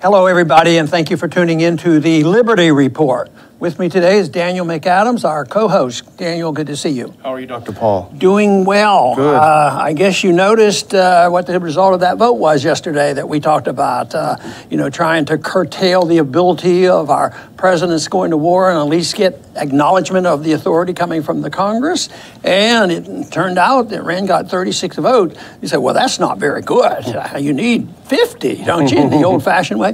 Hello, everybody, and thank you for tuning in to the Liberty Report. With me today is Daniel McAdams, our co-host. Daniel, good to see you. How are you, Dr. Paul? Doing well. Good. I guess you noticed what the result of that vote was yesterday that we talked about, trying to curtail the ability of our presidents going to war and at least get acknowledgement of the authority coming from the Congress. And it turned out that Iran got 36 votes. You said, well, that's not very good. You need 50, don't you, in the old-fashioned way?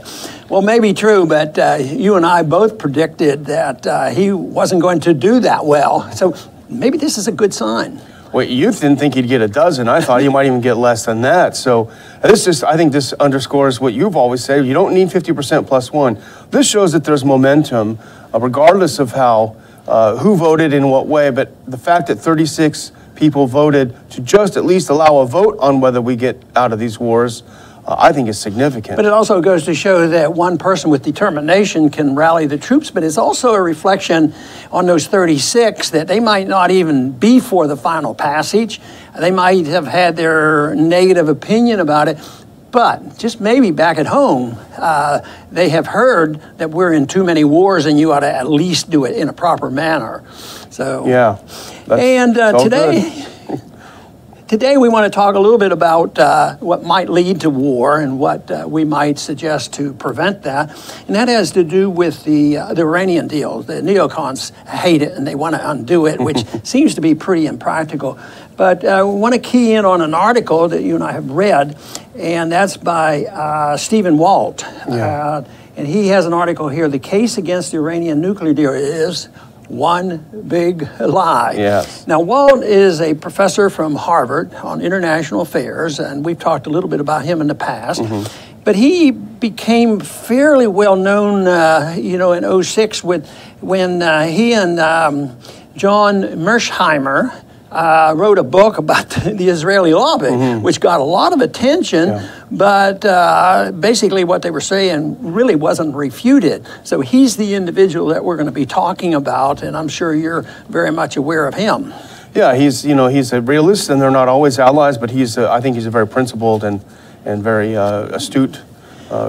Well, maybe true, but you and I both predicted that he wasn't going to do that well. So maybe this is a good sign. Well, you didn't think he'd get a dozen. I thought he might even get less than that. So I think this underscores what you've always said. You don't need 50% plus one. This shows that there's momentum, regardless of how, who voted in what way. But the fact that 36 people voted to just at least allow a vote on whether we get out of these wars, I think is significant. But it also goes to show that one person with determination can rally the troops, but it's also a reflection on those 36 that they might not even be for the final passage. They might have had their negative opinion about it, but just maybe back at home, they have heard that we're in too many wars and you ought to at least do it in a proper manner. So, yeah. And Today we want to talk a little bit about what might lead to war and what we might suggest to prevent that. And that has to do with the Iranian deal. The neocons hate it and they want to undo it, which seems to be pretty impractical. But we want to key in on an article that you and I have read, and that's by Stephen Walt. Yeah. And he has an article here, "The Case Against the Iranian Nuclear Deal is One Big Lie." Yes. Now, Walt is a professor from Harvard on international affairs, and we've talked a little bit about him in the past. But he became fairly well known, in 06 when he and John Mearsheimer wrote a book about the Israeli lobby, which got a lot of attention. Yeah. But basically what they were saying really wasn't refuted. So he's the individual that we're going to be talking about, and I'm sure you're very much aware of him. Yeah, he's a realist, and they're not always allies, but I think he's a very principled and very astute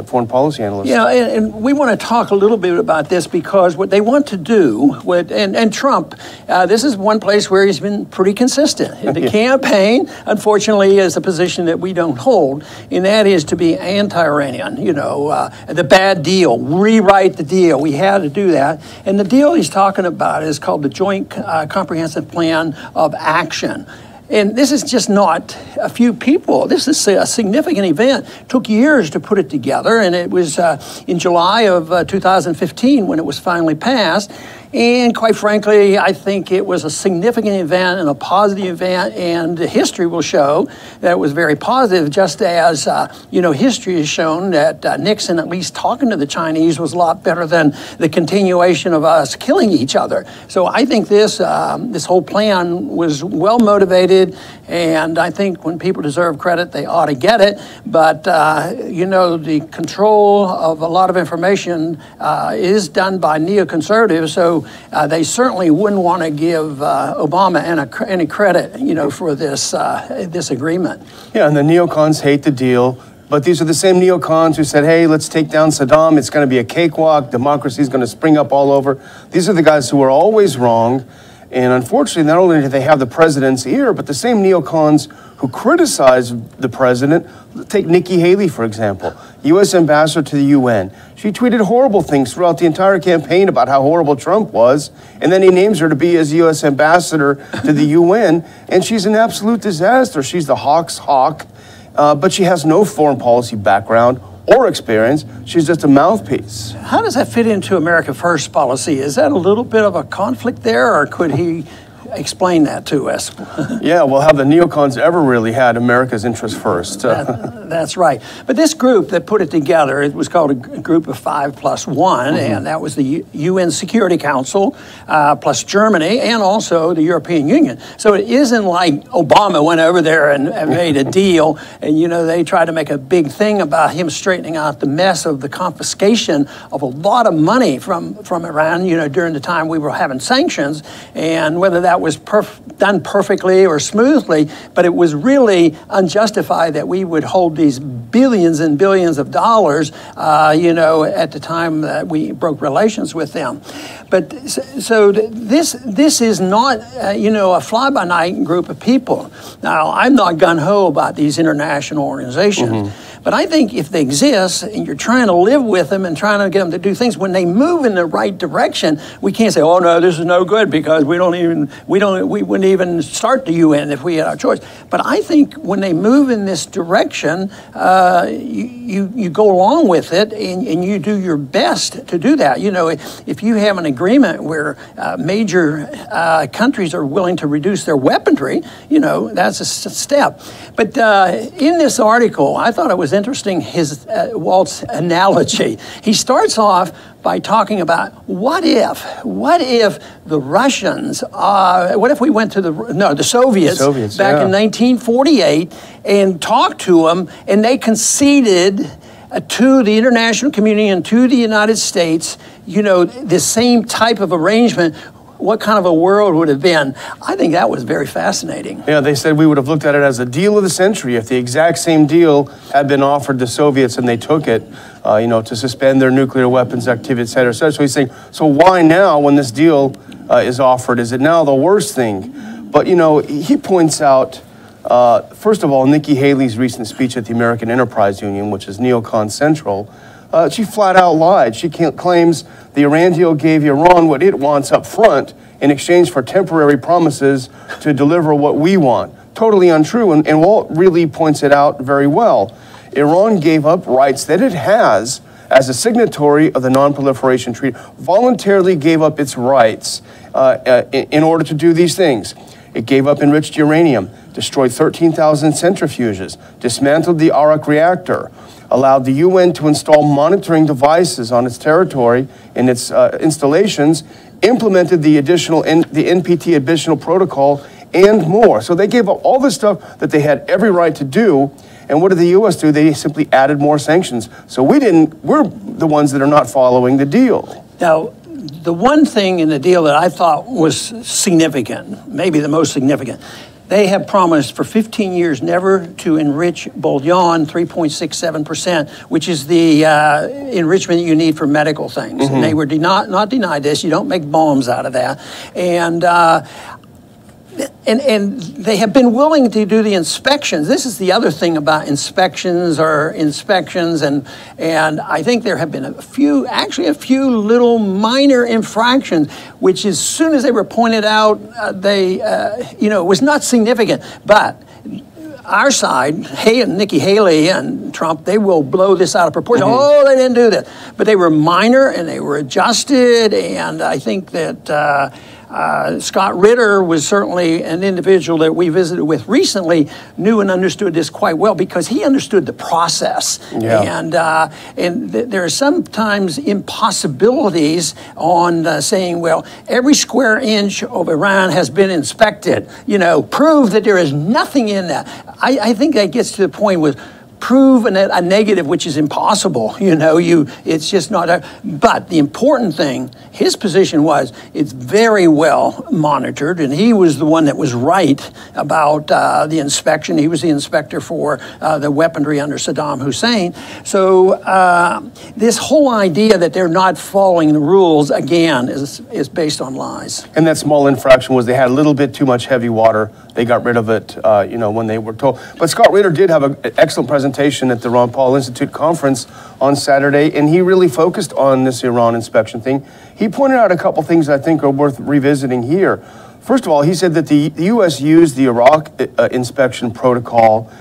foreign policy analyst. Yeah, and we want to talk a little bit about this because what they want to do, and Trump, this is one place where he's been pretty consistent. In the campaign, unfortunately, is a position that we don't hold, and that is to be anti-Iranian, the bad deal, rewrite the deal. We had to do that. And the deal he's talking about is called the Joint Comprehensive Plan of Action. And this is just not a few people. This is a significant event. It took years to put it together, and it was in July of 2015 when it was finally passed. And quite frankly, I think it was a significant event and a positive event, and history will show that it was very positive, just as, history has shown that Nixon, at least talking to the Chinese, was a lot better than the continuation of us killing each other. So I think this whole plan was well motivated, and I think when people deserve credit, they ought to get it. But, the control of a lot of information is done by neoconservatives, so they certainly wouldn't want to give Obama any credit, for this agreement. Yeah, and the neocons hate the deal, but these are the same neocons who said, hey, let's take down Saddam. It's going to be a cakewalk. Democracy is going to spring up all over. These are the guys who are always wrong. And unfortunately, not only do they have the president's ear, but the same neocons who criticize the president, take Nikki Haley, for example, U.S. ambassador to the UN. She tweeted horrible things throughout the entire campaign about how horrible Trump was, and then he names her to be his U.S. ambassador to the UN, and she's an absolute disaster. She's the hawk's hawk, but she has no foreign policy background or experience. She's just a mouthpiece. How does that fit into America First policy? Is that a little bit of a conflict there, or could he explain that to us? Yeah, well, have the neocons ever really had America's interest first? That's right. But this group that put it together, it was called a group of 5+1, and that was the UN Security Council, plus Germany, and also the European Union. So it isn't like Obama went over there and made a deal, and they tried to make a big thing about him straightening out the mess of the confiscation of a lot of money from Iran, during the time we were having sanctions, and whether that was done perfectly or smoothly, but it was really unjustified that we would hold these billions and billions of dollars, at the time that we broke relations with them. But so this is not, a fly-by-night group of people. Now, I'm not gung-ho about these international organizations, but I think if they exist and you're trying to live with them and trying to get them to do things, when they move in the right direction, we can't say, oh no, this is no good because we wouldn't even start the UN if we had our choice. But I think when they move in this direction, you go along with it and you do your best to do that. If you have an agreement where major countries are willing to reduce their weaponry, that's a step. But in this article, I thought it was interesting, Walt's analogy. He starts off by talking about what if the Russians, what if we went to the Soviets back in 1948 and talked to them and they conceded to the international community and to the United States, the same type of arrangement. What kind of a world would it have been? I think that was very fascinating. Yeah, they said we would have looked at it as a deal of the century if the exact same deal had been offered the Soviets and they took it, to suspend their nuclear weapons activity, et cetera, et cetera. So he's saying, so why now when this deal is offered? Is it now the worst thing? But, he points out, first of all, Nikki Haley's recent speech at the American Enterprise Union, which is Neocon Central, she flat out lied. She claims the Iran deal gave Iran what it wants up front in exchange for temporary promises to deliver what we want. Totally untrue, and Walt really points it out very well. Iran gave up rights that it has as a signatory of the Non-Proliferation Treaty, voluntarily gave up its rights in order to do these things. It gave up enriched uranium, destroyed 13,000 centrifuges, dismantled the Arak reactor, allowed the UN to install monitoring devices on its territory in its installations, implemented the NPT additional protocol, and more. So they gave up all this stuff that they had every right to do. And what did the U.S. do? They simply added more sanctions. So we're the ones that are not following the deal. Now, the one thing in the deal that I thought was significant, maybe the most significant, they have promised for 15 years never to enrich bullion 3.67%, which is the enrichment you need for medical things. And they were not denied this. You don't make bombs out of that. And they have been willing to do the inspections. This is the other thing about inspections, and I think there have been a few little minor infractions, which as soon as they were pointed out, it was not significant. But our side, Nikki Haley and Trump, they will blow this out of proportion. Oh, they didn't do this. But they were minor and they were adjusted, and I think that Scott Ritter was certainly an individual that we visited with recently, knew and understood this quite well because he understood the process. Yeah. And there are sometimes impossibilities on saying, well, every square inch of Iran has been inspected. Prove that there is nothing in that. I think that gets to the point with prove a negative, which is impossible. It's just not. But the important thing, his position was, it's very well monitored, and he was the one that was right about the inspection. He was the inspector for the weaponry under Saddam Hussein. So this whole idea that they're not following the rules, again, is based on lies. And that small infraction was they had a little bit too much heavy water. They got rid of it, when they were told. But Scott Ritter did have an excellent presentation at the Ron Paul Institute conference on Saturday, and he really focused on this Iran inspection thing. He pointed out a couple things I think are worth revisiting here. First of all, he said that the U.S. used the Iraq inspection protocol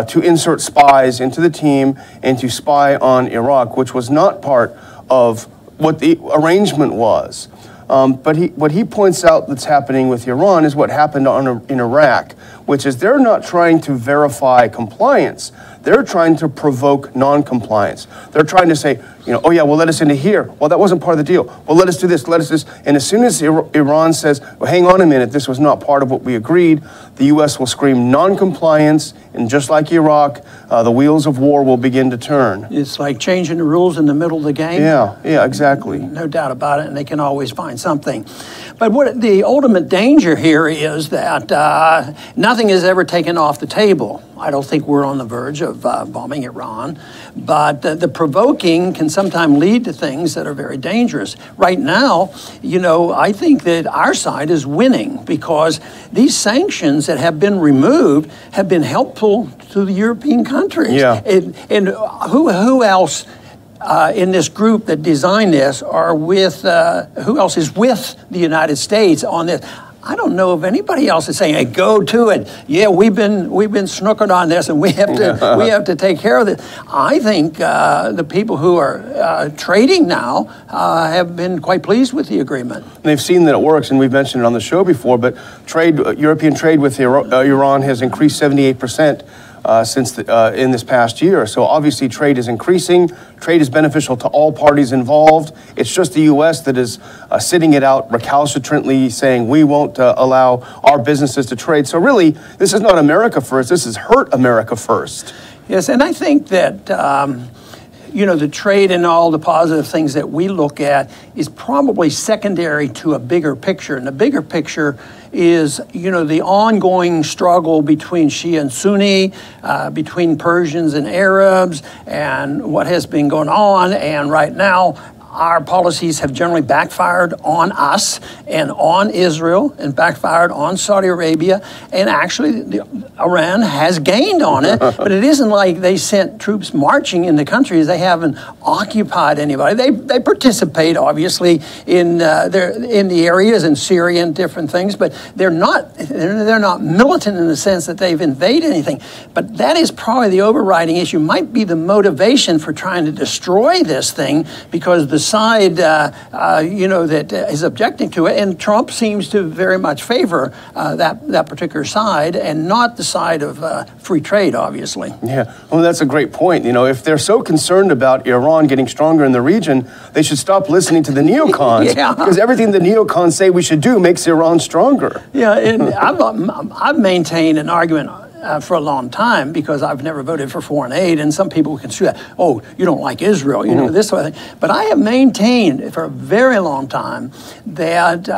to insert spies into the team and to spy on Iraq, which was not part of what the arrangement was. But what he points out that's happening with Iran is what happened in Iraq, which is they're not trying to verify compliance. They're trying to provoke non-compliance. They're trying to say, oh yeah, well, let us into here. Well, that wasn't part of the deal. Well, let us do this, let us do this. And as soon as Iran says, well, hang on a minute, this was not part of what we agreed, the U.S. will scream non-compliance, and just like Iraq, the wheels of war will begin to turn. It's like changing the rules in the middle of the game. Yeah, exactly. No doubt about it, and they can always find something. But what the ultimate danger here is that nothing is ever taken off the table. I don't think we're on the verge of bombing Iran, but the provoking can sometimes lead to things that are very dangerous. Right now, I think that our side is winning because these sanctions that have been removed have been helpful to the European countries. Yeah. And who else in this group that designed this are with, who else is with the United States on this? I don't know if anybody else is saying, "Hey, go to it." Yeah, we've been snookered on this, and we have to take care of it. I think the people who are trading now have been quite pleased with the agreement. They've seen that it works, and we've mentioned it on the show before. But European trade with Iran has increased 78%. In this past year. So obviously trade is increasing. Trade is beneficial to all parties involved. It's just the U.S. that is sitting it out recalcitrantly, saying we won't allow our businesses to trade. So really, this is not America first. This is hurt America first. Yes, and I think that the trade and all the positive things that we look at is probably secondary to a bigger picture. And the bigger picture is, the ongoing struggle between Shia and Sunni, between Persians and Arabs, and what has been going on. And right now, our policies have generally backfired on us and on Israel and backfired on Saudi Arabia. And actually, Iran has gained on it. But it isn't like they sent troops marching in the countries. They haven't occupied anybody. They participate, obviously, in the areas in Syria and different things. But they're not militant in the sense that they've invaded anything. But that is probably the overriding issue. Might be the motivation for trying to destroy this thing, because the side, that is objecting to it, and Trump seems to very much favor that particular side, and not the side of free trade, obviously. Yeah, well, that's a great point. If they're so concerned about Iran getting stronger in the region, they should stop listening to the neocons, because everything the neocons say we should do makes Iran stronger. Yeah, and I've maintained an argument for a long time, because I've never voted for foreign aid, and some people can see that, oh, you don't like Israel, this sort of thing. But I have maintained for a very long time that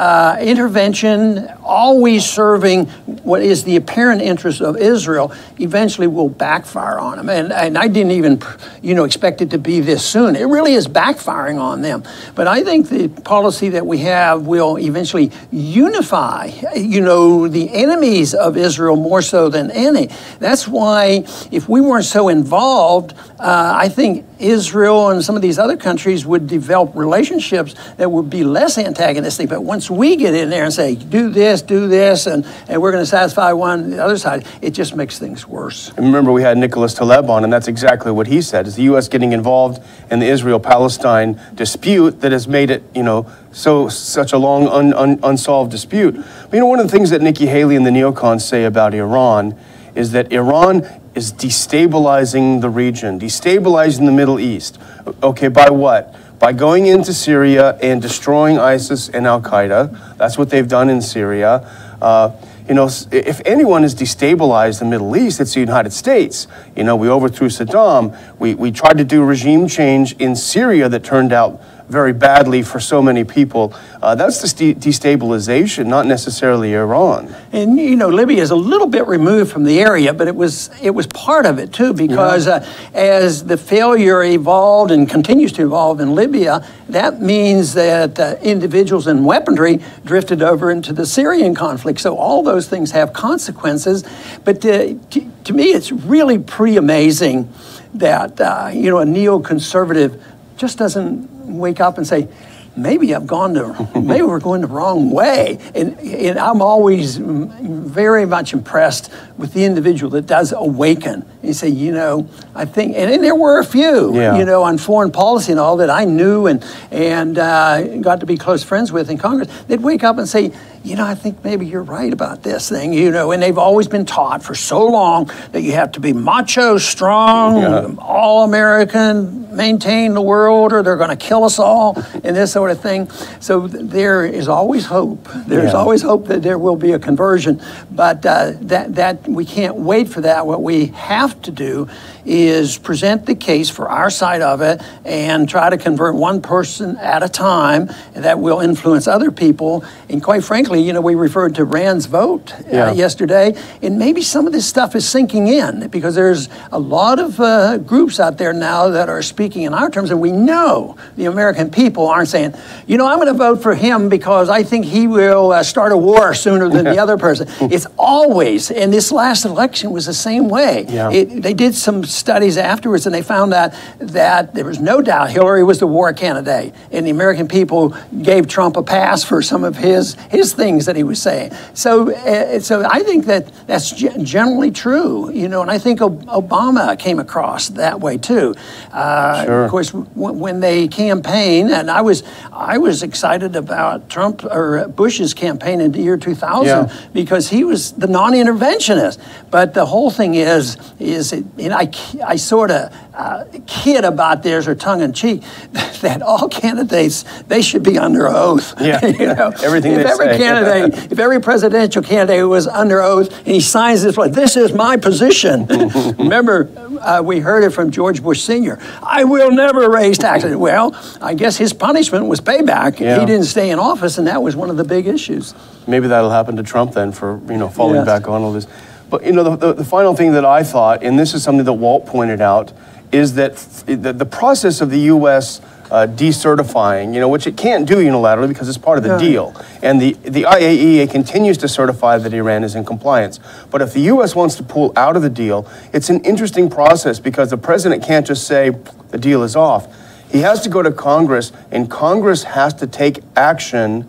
intervention, always serving what is the apparent interest of Israel, eventually will backfire on them. And I didn't even, expect it to be this soon. It really is backfiring on them. But I think the policy that we have will eventually unify, the enemies of Israel more so than any. That's why, if we weren't so involved, I think Israel and some of these other countries would develop relationships that would be less antagonistic. But once we get in there and say, do this, and we're going to satisfy one, the other side, it just makes things worse. And remember, we had Nicholas Taleb on, and that's exactly what he said, is the U.S. getting involved in the Israel-Palestine dispute that has made it, such a long unsolved dispute. But, one of the things that Nikki Haley and the neocons say about Iran is that Iran is destabilizing the region, destabilizing the Middle East. Okay, by what? By going into Syria and destroying ISIS and Al-Qaeda. That's what they've done in Syria. If anyone has destabilized the Middle East, it's the United States. We overthrew Saddam. We tried to do regime change in Syria that turned out very badly for so many people. That's the destabilization, not necessarily Iran. And Libya is a little bit removed from the area, but it was part of it too, because as the failure evolved and continues to evolve in Libya, that means that individuals and weaponry drifted over into the Syrian conflict. So all those things have consequences. But to me, it's really pretty amazing that a neoconservative just doesn't wake up and say, maybe we're going the wrong way. And I'm always very much impressed with the individual that does awaken. You say, I think, and there were a few, on foreign policy and all that I knew and got to be close friends with in Congress. They'd wake up and say, I think maybe you're right about this thing, and they've always been taught for so long that you have to be macho, strong, all-American, maintain the world or they're going to kill us all and this sort of thing. So there is always hope. There's always hope that there will be a conversion, but that we can't wait for that. What we have to do is present the case for our side of it and try to convert one person at a time, and that will influence other people. And quite frankly, you know, we referred to Rand's vote yesterday, and maybe some of this stuff is sinking in because there's a lot of groups out there now that are speaking in our terms, and we know the American people aren't saying, you know, I'm going to vote for him because I think he will start a war sooner than the other person. It's always, and this last election was the same way. They did some studies afterwards, and they found out that there was no doubt Hillary was the war candidate, and the American people gave Trump a pass for some of his things that he was saying. So I think that's generally true, you know, and I think Obama came across that way too. Of course, when they campaign, and I was excited about Trump or Bush's campaign in the year 2000 because he was the non-interventionist. But the whole thing is and I sort of kid about theirs or tongue-in-cheek that all candidates, they should be under oath. You know? Everything if they every say. candidate, if every presidential candidate was under oath and he signs this, like, this is my position. Remember, we heard it from George Bush Sr. I will never raise taxes. Well, I guess his punishment was payback. He didn't stay in office, and that was one of the big issues. Maybe that'll happen to Trump then for, you know, falling back on all this. But, you know, the final thing that I thought, and this is something that Walt pointed out, is that the process of the U.S. Decertifying, you know, which it can't do unilaterally because it's part of the deal. And the IAEA continues to certify that Iran is in compliance. But if the U.S. wants to pull out of the deal, it's an interesting process because the president can't just say the deal is off. He has to go to Congress, and Congress has to take action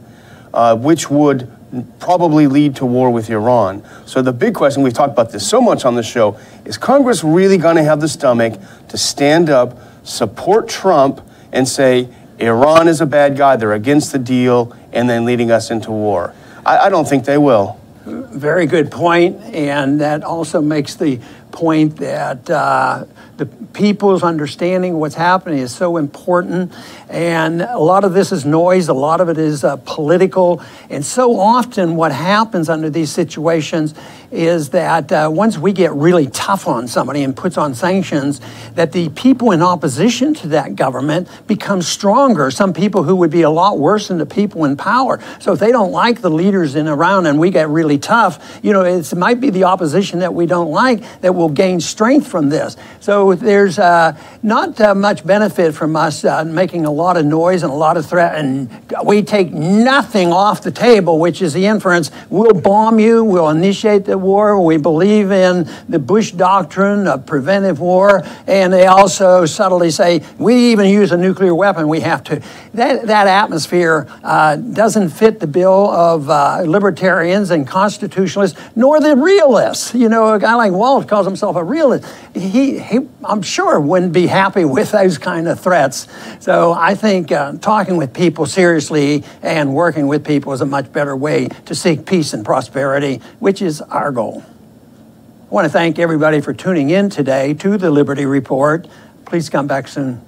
which would probably lead to war with Iran. So the big question, we've talked about this so much on the show, is Congress really going to have the stomach to stand up, support Trump, and say, Iran is a bad guy, they're against the deal, and then leading us into war? I don't think they will. Very good point, and that also makes the point that the people's understanding what's happening is so important, and a lot of this is noise, a lot of it is political, and so often what happens under these situations is that once we get really tough on somebody and puts on sanctions, that the people in opposition to that government become stronger. Some people who would be a lot worse than the people in power. So if they don't like the leaders in Iran and we get really tough, you know, it might be the opposition that we don't like that will gain strength from this. So there's not much benefit from us making a lot of noise and a lot of threat, and we take nothing off the table, which is the inference, we'll bomb you, we'll initiate the war, we believe in the Bush doctrine of preventive war, and they also subtly say, we even use a nuclear weapon, we have to. That atmosphere doesn't fit the bill of libertarians and constitutionalists, nor the realists. You know, a guy like Walt calls himself a realist. He I'm sure, wouldn't be happy with those kind of threats. So I think talking with people seriously and working with people is a much better way to seek peace and prosperity, which is our goal. I want to thank everybody for tuning in today to the Liberty Report. Please come back soon.